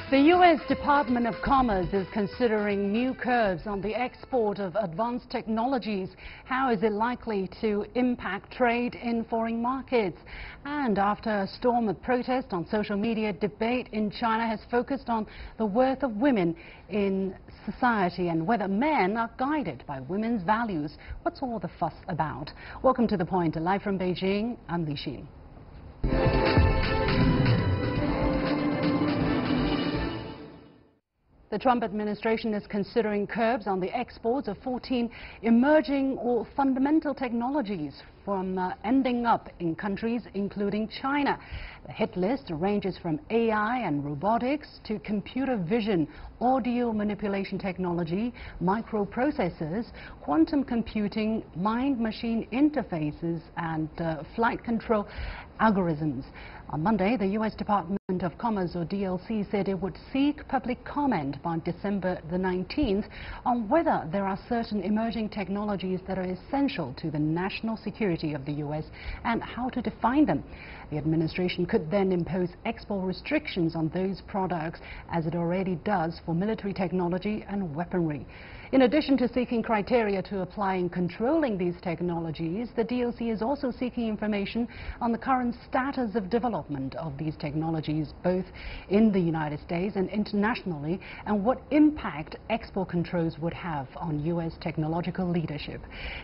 The U.S. Department of Commerce is considering new curbs on the export of advanced technologies. How is it likely to impact trade in foreign markets? And after a storm of protest on social media, debate in China has focused on the worth of women in society and whether men are guided by women's values. What's all the fuss about? Welcome to The Point. Live from Beijing, I'm Li Xin. The Trump administration is considering curbs on the exports of 14 emerging or fundamental technologies from ending up in countries including China. The hit list ranges from AI and robotics to computer vision, audio manipulation technology, microprocessors, quantum computing, mind-machine interfaces, and flight control algorithms. On Monday, the U.S. Department of Commerce, or DLC, said it would seek public comment by December the 19th on whether there are certain emerging technologies that are essential to the national security of the U.S. and how to define them. The administration could then impose export restrictions on those products, as it already does for military technology and weaponry. In addition to seeking criteria to apply in controlling these technologies, the DLC is also seeking information on the current status of development of these technologies, both in the United States and internationally, and what impact export controls would have on U.S. technological leadership.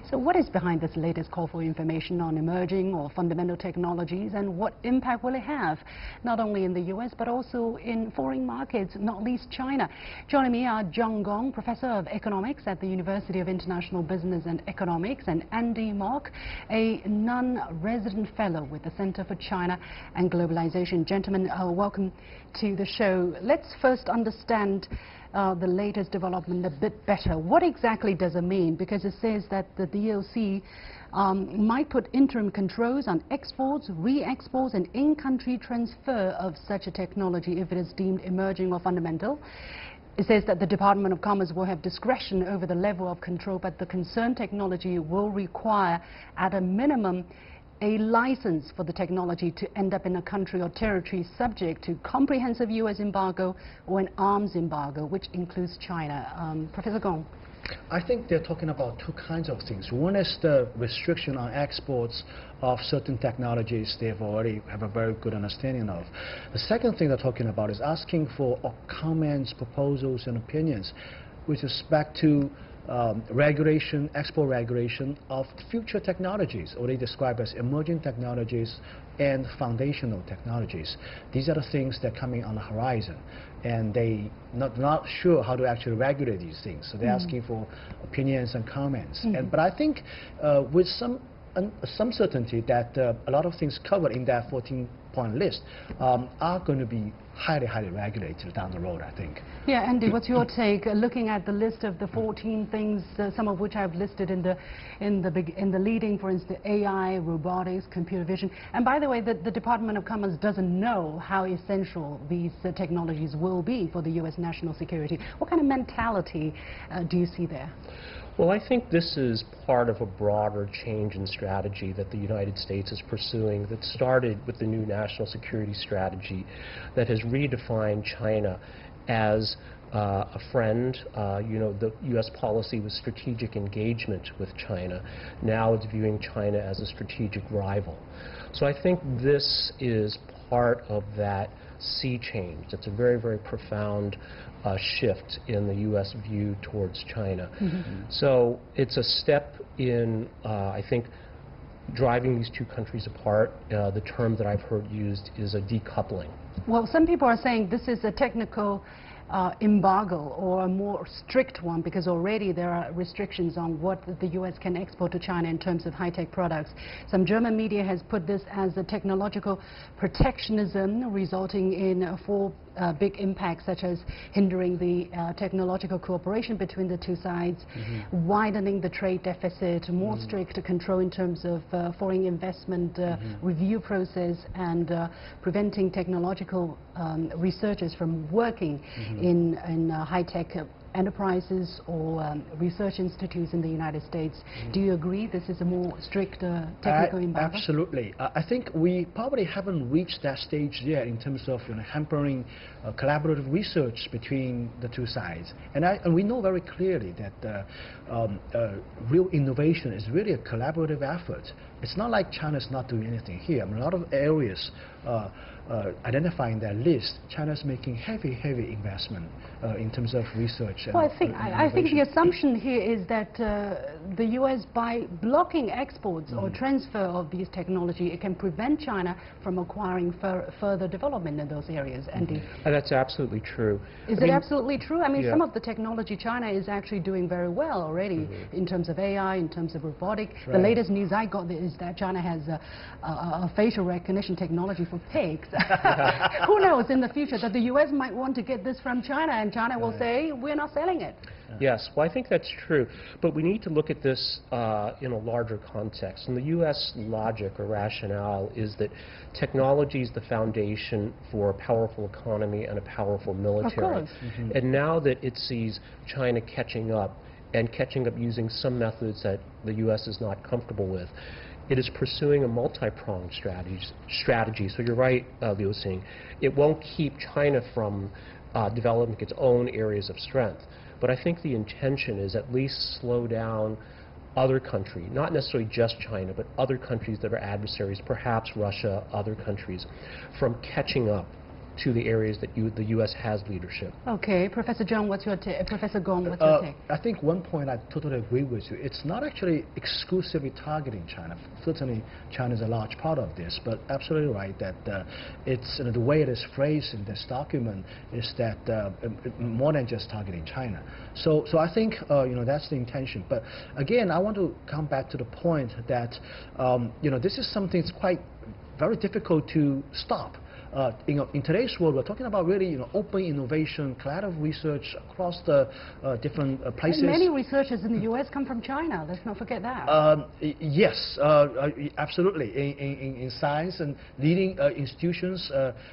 So what is behind this latest call for information on emerging or fundamental technologies, and what impact will it have, not only in the U.S. but also in foreign markets, not least China? Joining me are Zhang Gong, Professor of Economics at the University of International Business and Economics, and Andy Mock, a non-resident fellow with the Center for China and Globalization. Gentlemen, welcome to the show. Let's first understand the latest development a bit better. What exactly does it mean? Because it says that the DLC might put interim controls on exports, re-exports, and in-country transfer of such a technology if it is deemed emerging or fundamental. It says that the Department of Commerce will have discretion over the level of control, but the concerned technology will require, at a minimum, a license for the technology to end up in a country or territory subject to comprehensive U.S. embargo or an arms embargo, which includes China. Professor Gong. I think they're talking about two kinds of things. One is the restriction on exports of certain technologies they've already have a very good understanding of. The second thing they're talking about is asking for comments, proposals, and opinions with respect to regulation, export regulation of future technologies, or they describe as emerging technologies and foundational technologies. These are the things that are coming on the horizon, and they not sure how to actually regulate these things. So they're asking for opinions and comments. But I think with some certainty that a lot of things covered in that 14-point list are going to be highly regulated down the road, I think. Yeah, Andy, what's your take? Looking at the list of the 14 things, some of which I've listed in the leading, for instance, AI, robotics, computer vision. And by the way, the Department of Commerce doesn't know how essential these technologies will be for the U.S. national security. What kind of mentality do you see there? Well, I think this is part of a broader change in strategy that the United States is pursuing that started with the new national security strategy that has redefined China as a friend. You know, the U.S. policy was strategic engagement with China. Now it's viewing China as a strategic rival. So I think this is part of that sea change. It's a very profound shift in the U.S. view towards China. So it's a step in, I think, driving these two countries apart. The term that I've heard used is a decoupling. Well, some people are saying this is a technical embargo, or a more strict one, because already there are restrictions on what the U.S. can export to China in terms of high-tech products. Some German media has put this as a technological protectionism, resulting in four big impacts, such as hindering the technological cooperation between the two sides, widening the trade deficit, more strict control in terms of foreign investment review process, and preventing technological researchers from working in high-tech enterprises or research institutes in the United States. Do you agree this is a more strict technical embargo? Absolutely. I think we probably haven't reached that stage yet in terms of hampering collaborative research between the two sides. And we know very clearly that real innovation is really a collaborative effort. It's not like China's not doing anything here. I mean, a lot of areas identifying that list, China's making heavy investment in terms of research. Well, I think the assumption here is that the U.S., by blocking exports or transfer of these technology, it can prevent China from acquiring further development in those areas. Andy? That's absolutely true. Is it absolutely true? I mean, some of the technology China is actually doing very well already in terms of AI, in terms of robotic. Right. The latest news I got is that China has a facial recognition technology for pigs. Who knows in the future that the U.S. might want to get this from China, and China will say, we're not selling it. Yes, well, I think that's true. But we need to look at this in a larger context. And the U.S. logic or rationale is that technology is the foundation for a powerful economy and a powerful military. Of course. And now that it sees China catching up, and catching up using some methods that the U.S. is not comfortable with, it is pursuing a multi-pronged strategy. So you're right, Liu Xing. It won't keep China from developing its own areas of strength. But I think the intention is at least slow down other countries, not necessarily just China, but other countries that are adversaries, perhaps Russia, other countries, from catching up to the areas that the U.S. has leadership. Okay, Professor Zhang, what's your Professor Gong, what's your take? I think one point I totally agree with you. It's not actually exclusively targeting China. Certainly, China is a large part of this, but absolutely right that it's the way it is phrased in this document is that more than just targeting China. So I think that's the intention. But again, I want to come back to the point that this is something that's quite very difficult to stop. In today's world, we're talking about really open innovation, collaborative research across the different places. And many researchers in the U.S. come from China. Let's not forget that. Yes, absolutely. In science and leading institutions,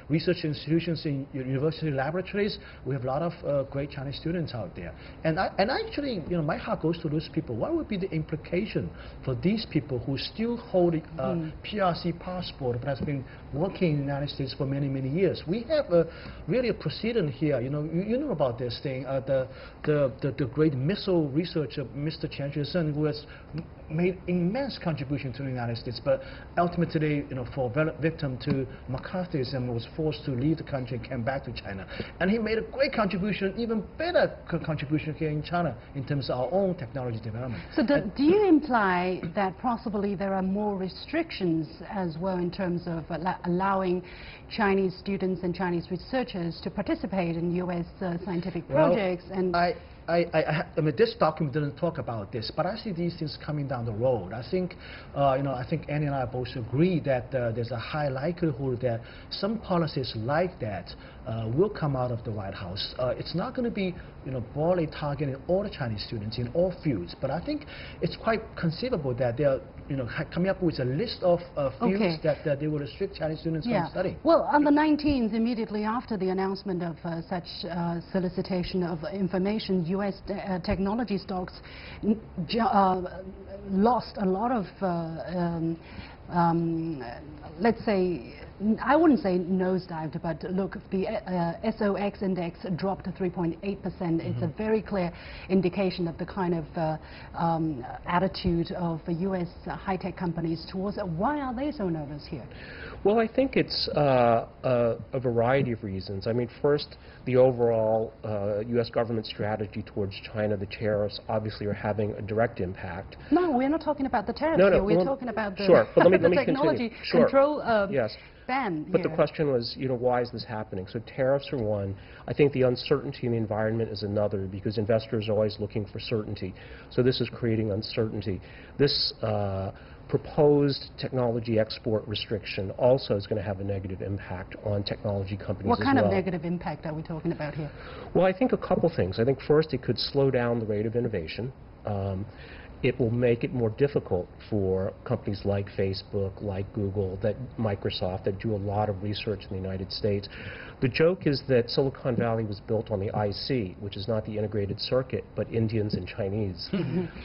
research institutions in university laboratories, we have a lot of great Chinese students out there. And actually, my heart goes to those people. What would be the implication for these people who still hold a PRC passport but has been working in the United States for many years? We have really a precedent here. You know about this thing. The great missile researcher, Mr. Chen Shih-sun, who has made immense contribution to the United States, but ultimately, for victim to McCarthyism, was forced to leave the country and came back to China. And he made a great contribution, even better contribution here in China in terms of our own technology development. So do you imply that possibly there are more restrictions as well in terms of allowing Chinese students and Chinese researchers to participate in U.S. scientific projects? And I mean, this document didn't talk about this, but I see these things coming down the road. I think, I think Annie and I both agree that there's a high likelihood that some policies like that will come out of the White House. It's not going to be, broadly targeting all the Chinese students in all fields, but I think it's quite conceivable that they're, coming up with a list of fields that they will restrict Chinese students from studying. Well, on the 19th, immediately after the announcement of such solicitation of information, U.S. technology stocks lost a lot of, let's say, I wouldn't say nosedived, but look, the SOX index dropped to 3.8%. It's a very clear indication of the kind of attitude of the U.S. high-tech companies towards it. Why are they so nervous here? Well, I think it's a variety of reasons. I mean, first, the overall U.S. government strategy towards China, the tariffs obviously are having a direct impact. No, we're not talking about the tariffs here. We're talking about the, but let me technology continue. control yes. ban But here. the question was, why is this happening? So tariffs are one. I think the uncertainty in the environment is another, because investors are always looking for certainty. So this is creating uncertainty. This proposed technology export restriction also is going to have a negative impact on technology companies What kind as well. of negative impact are we talking about here? Well, I think a couple things. I think first it could slow down the rate of innovation. it will make it more difficult for companies like Facebook, like Google, that Microsoft, that do a lot of research in the United States. The joke is that Silicon Valley was built on the IC, which is not the integrated circuit, but Indians and Chinese.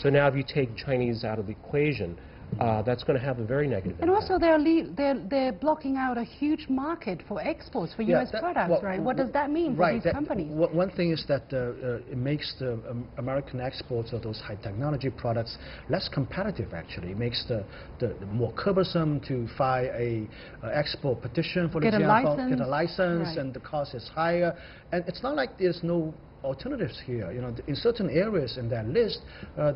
So now if you take Chinese out of the equation, that's going to have a very negative and impact. also they're blocking out a huge market for exports for U.S. products, right? What does that mean for these companies? One thing is that it makes the American exports of those high technology products less competitive, actually. It makes the more cumbersome to file a export petition, for example, get a license, right. And the cost is higher. And it's not like there's no alternatives here. You know, in certain areas in that list,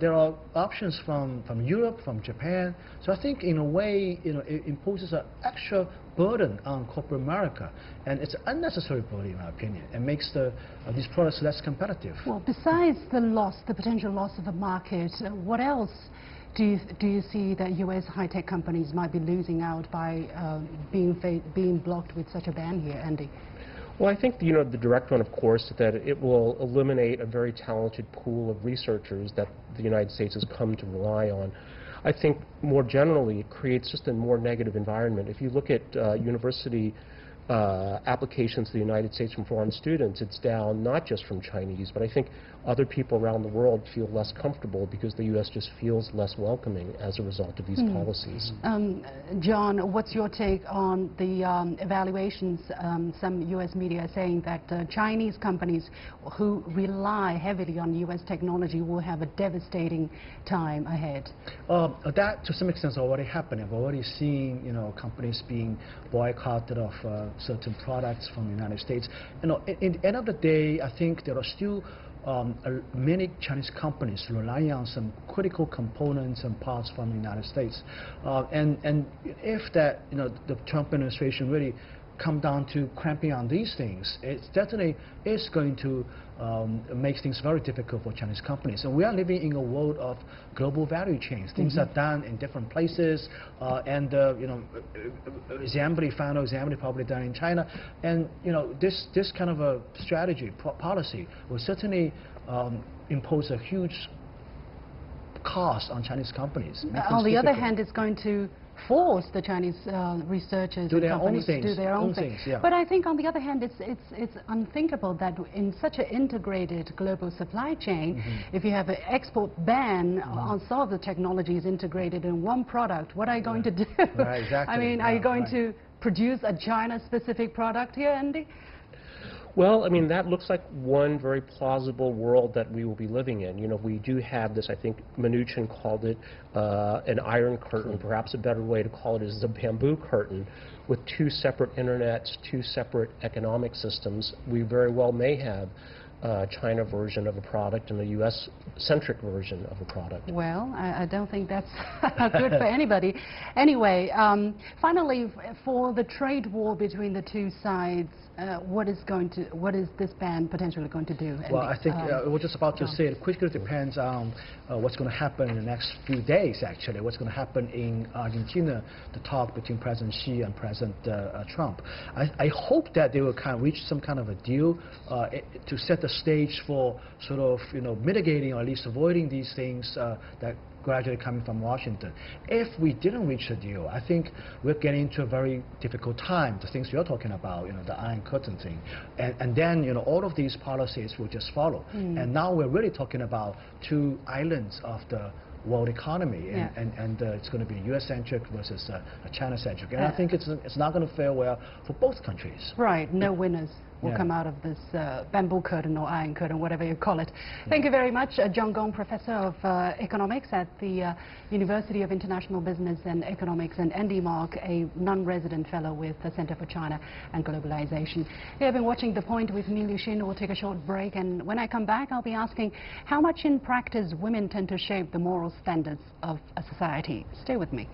there are options from Europe, from Japan. So I think, in a way, you know, it imposes an extra burden on corporate America, and it's an unnecessary burden, in my opinion. It makes these products less competitive. Well, besides the potential loss of a market, what else do you see that U.S. high-tech companies might be losing out by being blocked with such a ban here, Andy? Well, I think, you know, the direct one, of course, is that it will eliminate a very talented pool of researchers that the United States has come to rely on. I think more generally it creates just a more negative environment. If you look at university applications to the United States from foreign students, it's down not just from Chinese, but I think other people around the world feel less comfortable because the U.S. just feels less welcoming as a result of these policies. John, what's your take on the evaluations? Some U.S. media are saying that Chinese companies who rely heavily on U.S. technology will have a devastating time ahead. That, to some extent, is already happening. I've already seen, you know, companies being boycotted of certain products from the United States. You know, in the end of the day, I think there are still many Chinese companies relying on some critical components and parts from the United States. And if that, you know, the Trump administration really come down to cramping on these things, it definitely is going to make things very difficult for Chinese companies. And we are living in a world of global value chains. Things are done in different places, and you know, final assembly probably done in China. And you know, this kind of a strategy, policy, will certainly impose a huge cost on Chinese companies. On the other hand, it's going to force the Chinese researchers and companies to do their own thing. Yeah. But I think, on the other hand, it's unthinkable that in such an integrated global supply chain, if you have an export ban on some of the technologies integrated in one product, what are you going to do? Right, exactly. I mean, are you going to produce a China-specific product here, Andy? Well, I mean, that looks like one very plausible world that we will be living in. You know, we do have this, I think Mnuchin called it an iron curtain. Perhaps a better way to call it is a bamboo curtain with two separate internets, two separate economic systems. We very well may have a China version of a product and a U.S.-centric version of a product. Well, I don't think that's good for anybody. Anyway, finally, for the trade war between the two sides, what is this ban potentially going to do? Well, I think we're just about to say it quickly depends on what's going to happen in the next few days, actually. What's going to happen in Argentina, the talk between President Xi and President Trump. I hope that they will kind of reach some kind of a deal to set the stage for sort of, you know, mitigating or at least avoiding these things that gradually coming from Washington. If we didn't reach a deal, I think we're getting into a very difficult time, the things you're talking about, you know, the Iron Curtain thing. And then, you know, all of these policies will just follow. And now we're really talking about two islands of the world economy, and it's going to be U.S.-centric versus a China-centric. And I think it's not going to fare well for both countries. Right, no winners will come out of this bamboo curtain or iron curtain, whatever you call it. Thank you very much, John Gong, Professor of Economics at the University of International Business and Economics, and Andy Mark, a non-resident fellow with the Center for China and Globalization. You have been watching The Point with me, Liu Xin. We'll take a short break, and when I come back, I'll be asking how much in practice women tend to shape the moral standards of a society. Stay with me.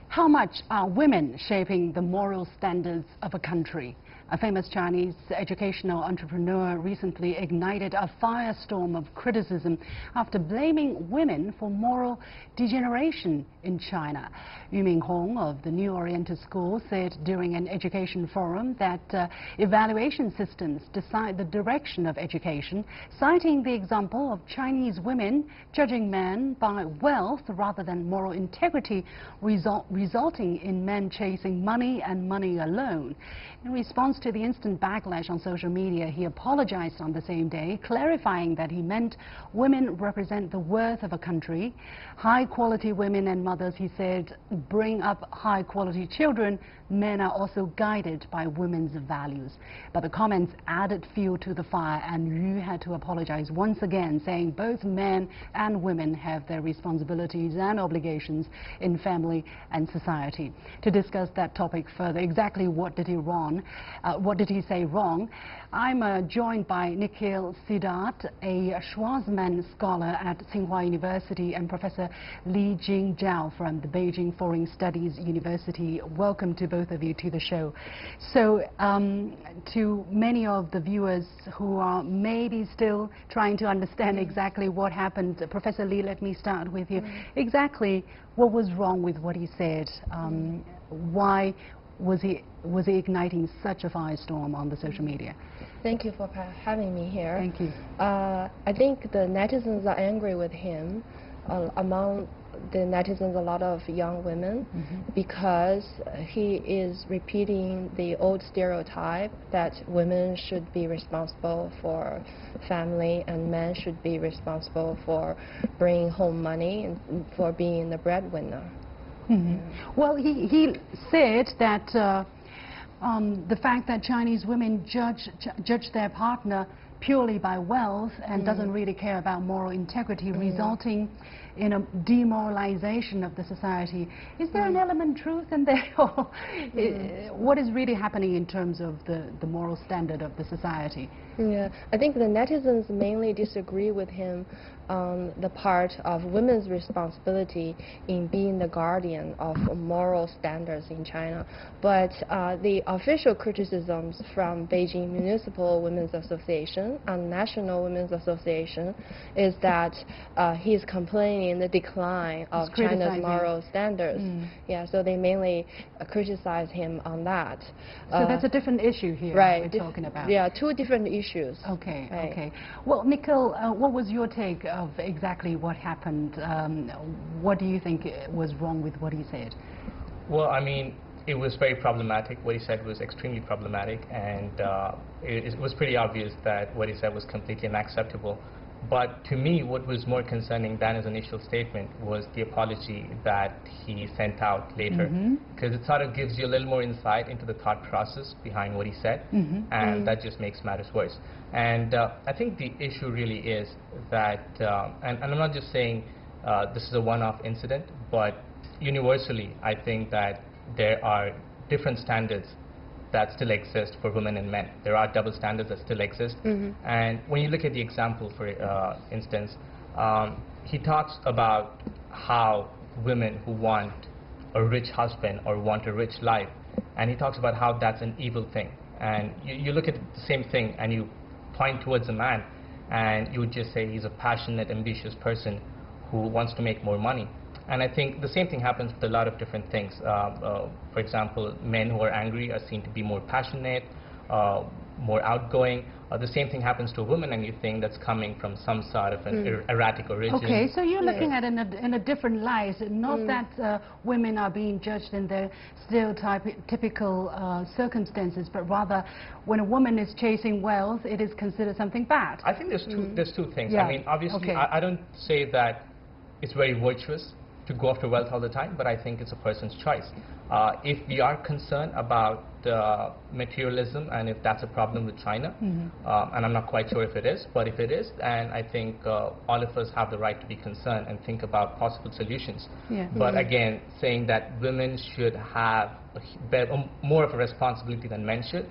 How much are women shaping the moral standards of a country? A famous Chinese educational entrepreneur recently ignited a firestorm of criticism after blaming women for moral degeneration in China. Yu Minghong of the New Oriental School said during an education forum that evaluation systems decide the direction of education, citing the example of Chinese women judging men by wealth rather than moral integrity, resulting in men chasing money and money alone. In response to the instant backlash on social media, he apologized on the same day, clarifying that he meant women represent the worth of a country. High-quality women and mothers, he said, bring up high-quality children. Men are also guided by women's values. But the comments added fuel to the fire, and Yu had to apologize once again, saying both men and women have their responsibilities and obligations in family and society. To discuss that topic further, exactly what did he say wrong? I'm joined by Nikhil Siddharth, a Schwarzman scholar at Tsinghua University, and Professor Li Jingzhao from the Beijing Foreign Studies University. Welcome to both of you to the show. So, to many of the viewers who are maybe still trying to understand exactly what happened, Professor Li, let me start with you. Exactly what was wrong with what he said? Why was he igniting such a firestorm on the social media? Thank you for having me here. Thank you. I think the netizens are angry with him. Among the netizens, a lot of young women, because he is repeating the old stereotype that women should be responsible for family and men should be responsible for bringing home money and for being the breadwinner. Well, he said that the fact that Chinese women judge their partner purely by wealth and doesn't really care about moral integrity, resulting in a demoralization of the society. Is there an element of truth in there? Or what is really happening in terms of the moral standard of the society? Yeah, I think the netizens mainly disagree with him on the part of women's responsibility in being the guardian of moral standards in China. But the official criticisms from Beijing Municipal Women's Association and National Women's Association is that he's complaining the decline of China's moral standards. Yeah, so they mainly criticize him on that. So that's a different issue here, right, we're talking about. Yeah, two different issues. Okay, right. Okay. Well, Nikhil, what was your take of exactly what happened? What do you think was wrong with what he said? Well, I mean, it was very problematic. What he said was extremely problematic, and it was pretty obvious that what he said was completely unacceptable. But to me, what was more concerning than his initial statement was the apology that he sent out later, because it sort of gives you a little more insight into the thought process behind what he said, and that just makes matters worse. And I think the issue really is that, and I'm not just saying this is a one-off incident, but universally, I think that there are different standards that still exist for women and men. There are double standards that still exist. And when you look at the example, for instance, he talks about how women who want a rich husband or want a rich life, and he talks about how that's an evil thing. And you look at the same thing and you point towards a man, and you would just say he's a passionate, ambitious person who wants to make more money. And I think the same thing happens with a lot of different things. For example, men who are angry are seen to be more passionate, more outgoing. The same thing happens to a woman, and you think that's coming from some sort of an erratic origin. Okay, so you're looking at it in a different light. Not that women are being judged in their stereotypical circumstances, but rather when a woman is chasing wealth, it is considered something bad. I think there's two things. Yeah. I mean, obviously, Okay. I don't say that it's very virtuous to go after wealth all the time, but I think it's a person's choice. If we are concerned about materialism and if that's a problem with China, and I'm not quite sure if it is, but if it is, then I think all of us have the right to be concerned and think about possible solutions. Yeah. But again, saying that women should have more of a responsibility than men should,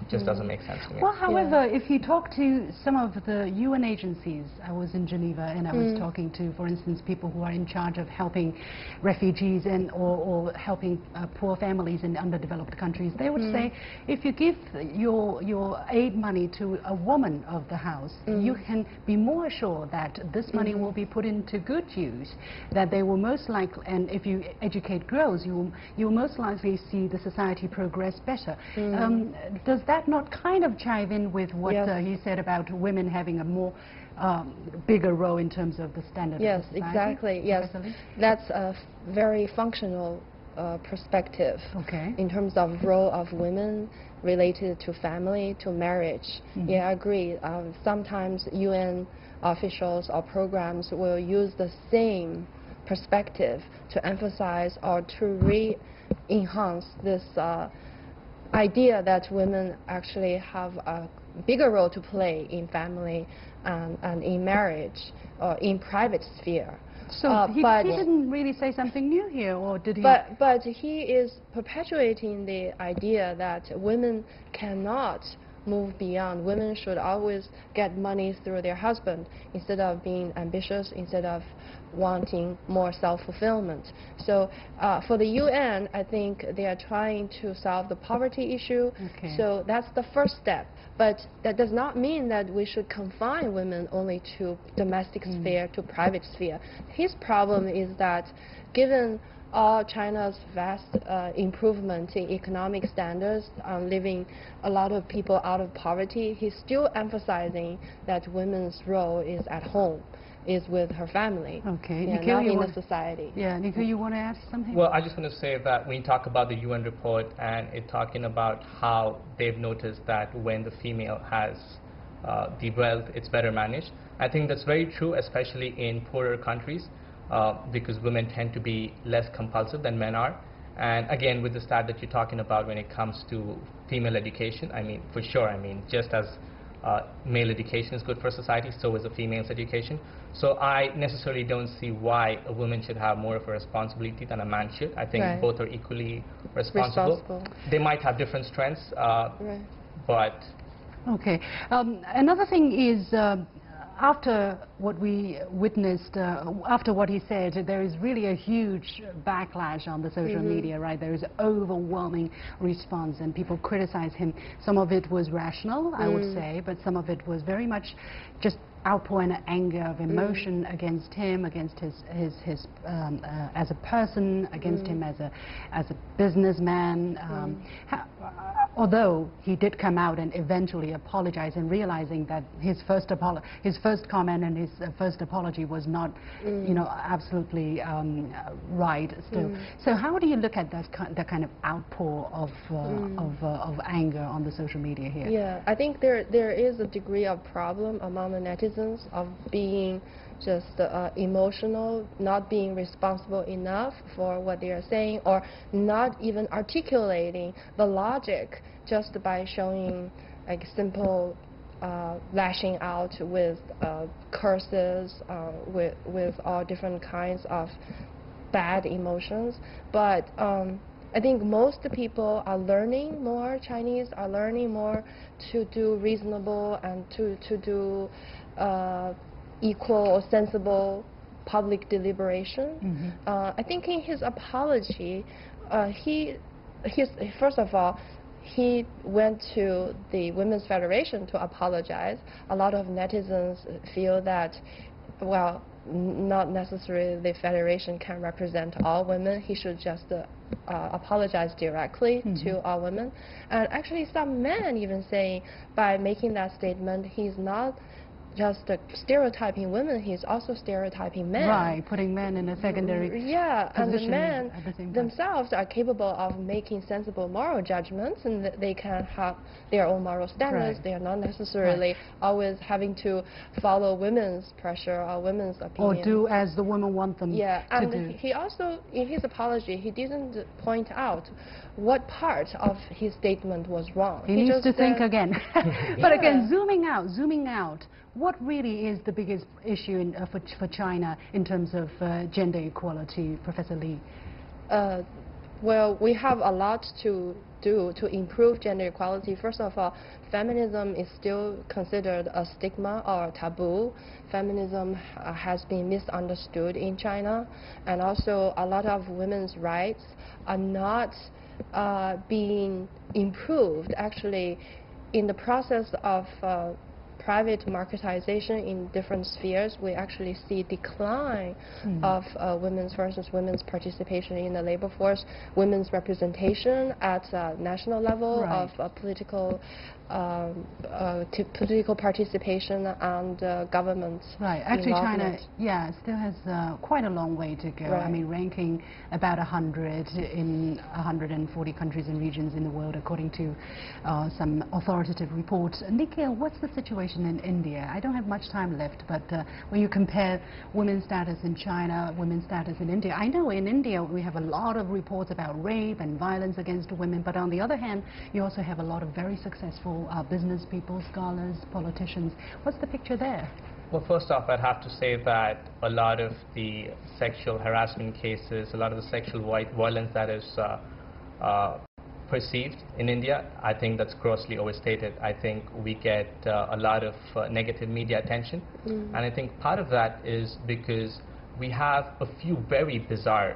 just doesn't make sense to me. Well, however, if you talk to some of the UN agencies, I was in Geneva and I was talking to, for instance, people who are in charge of helping refugees and or helping poor families in underdeveloped countries, they would say if you give your aid money to a woman of the house, you can be more assured that this money will be put into good use, that they will most likely, and if you educate girls, you will most likely see the society progress better. Does that not kind of chive in with what he said about women having a more bigger role in terms of the standard of society? Yes, exactly. Yes, that's a very functional perspective in terms of role of women related to family, to marriage. Yeah, I agree. Sometimes UN officials or programs will use the same perspective to emphasize or to re-enhance this idea that women actually have a bigger role to play in family and in marriage or in private sphere. So he didn't really say something new here, or did he? But he is perpetuating the idea that women cannot move beyond. Women should always get money through their husband instead of being ambitious, instead of wanting more self-fulfillment. So for the UN, I think they are trying to solve the poverty issue. So that's the first step. But that does not mean that we should confine women only to domestic sphere, to private sphere. His problem is that given all China's vast improvement in economic standards, leaving a lot of people out of poverty, he's still emphasizing that women's role is at home, is with her family, not in the society. Yeah, Nico, you want to ask something? Well, I just want to say that when you talk about the UN report and it talking about how they've noticed that when the female has the wealth, it's better managed. I think that's very true, especially in poorer countries. Because women tend to be less compulsive than men are. And again, with the stat that you're talking about when it comes to female education, I mean, for sure, I mean, just as male education is good for society, so is a female's education. So I necessarily don't see why a woman should have more of a responsibility than a man should. I think both are equally responsible. They might have different strengths, but... Okay. Another thing is, after what we witnessed, after what he said, there is really a huge backlash on the social media, right? There is overwhelming response and people criticize him. Some of it was rational, I would say, but some of it was very much just outpouring anger of emotion against him, against his as a person, against him as a businessman. Although he did come out and eventually apologize, and realizing that his first comment and his first apology was not, you know, absolutely right still. So how do you look at that kind of outpour of anger on the social media here? Yeah, I think there is a degree of problem among the netizens of being just emotional, not being responsible enough for what they are saying, or not even articulating the logic just by showing like simple lashing out with curses, with all different kinds of bad emotions. But I think most people are learning more, Chinese are learning more to do reasonable and to do equal or sensible public deliberation. I think in his apology, first of all, he went to the Women's Federation to apologize. A lot of netizens feel that, well, not necessarily the Federation can represent all women. He should just apologize directly to all women. And actually some men even saying by making that statement, he's not just stereotyping women, he's also stereotyping men. Right, putting men in a secondary position. And the men themselves are capable of making sensible moral judgments, and they can have their own moral standards. They are not necessarily always having to follow women's pressure or women's opinion. Or do as the women want them to do. And he also, in his apology, he didn't point out what part of his statement was wrong. He needs to think again. But again, zooming out, what really is the biggest issue for China in terms of gender equality, Professor Li? Well, we have a lot to do to improve gender equality. First of all, feminism is still considered a stigma or a taboo. Feminism has been misunderstood in China, and also a lot of women's rights are not being improved. Actually, in the process of private marketization in different spheres, we actually see decline of women's participation in the labor force, women's representation at national level Right. of political participation and government Right. Actually, China, involvement. yeah, still has quite a long way to go. I Right. mean, ranking about 100 in 140 countries and regions in the world, according to some authoritative reports. Nikhil, what's the situation in India? I don't have much time left, but when you compare women's status in China, women's status in India, I know in India we have a lot of reports about rape and violence against women, but on the other hand, you also have a lot of very successful business people, scholars, politicians. What's the picture there? Well, first off, I'd have to say that a lot of the sexual harassment cases, a lot of the sexual violence that is perceived in India, I think that's grossly overstated. I think we get a lot of negative media attention, and I think part of that is because we have a few very bizarre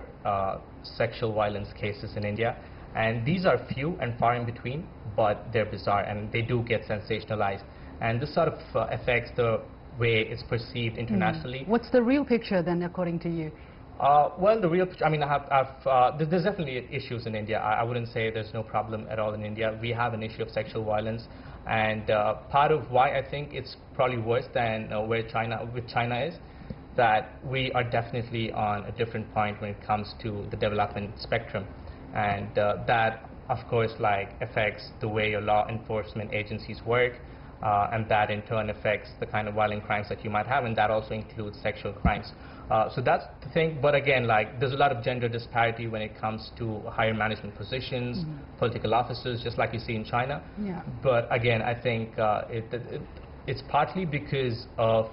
sexual violence cases in India, and these are few and far in between, but they're bizarre and they do get sensationalized, and this sort of affects the way it's perceived internationally. What's the real picture then, according to you? Well, the real picture, I mean, there's definitely issues in India. I wouldn't say there's no problem at all in India. We have an issue of sexual violence, and part of why I think it's probably worse than where China is, that we are definitely on a different point when it comes to the development spectrum, and that, of course, like affects the way your law enforcement agencies work, and that in turn affects the kind of violent crimes that you might have, and that also includes sexual crimes. So that's the thing, but again, like, there's a lot of gender disparity when it comes to higher management positions, political offices, just like you see in China. Yeah. But again, I think it's partly because of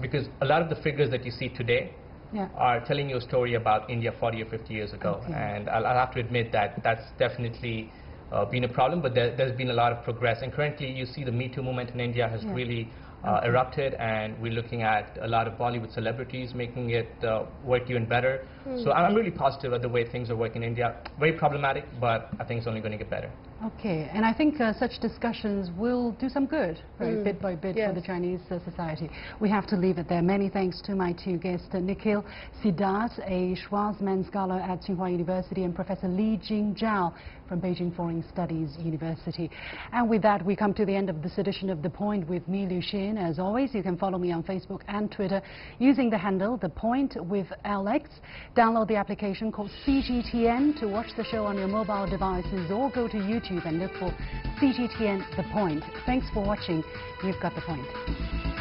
because a lot of the figures that you see today Yeah. are telling you a story about India 40 or 50 years ago, Okay. and I'll have to admit that that's definitely been a problem, but there's been a lot of progress, and currently you see the Me Too movement in India has really erupted, and we're looking at a lot of Bollywood celebrities making it work even better. So I'm really positive of the way things are working in India. Very problematic, but I think it's only going to get better. Okay, and I think such discussions will do some good, right, bit by bit, for the Chinese society. We have to leave it there. Many thanks to my two guests, Nikhil Siddharth, a Schwarzman Scholar at Tsinghua University, and Professor Li Jingzhao from Beijing Foreign Studies University. And with that, we come to the end of this edition of The Point with me, Liu Xin. As always, you can follow me on Facebook and Twitter using the handle The Point with LX. Download the application called CGTN to watch the show on your mobile devices, or go to YouTube and look for CGTN The Point. Thanks for watching. You've got The Point.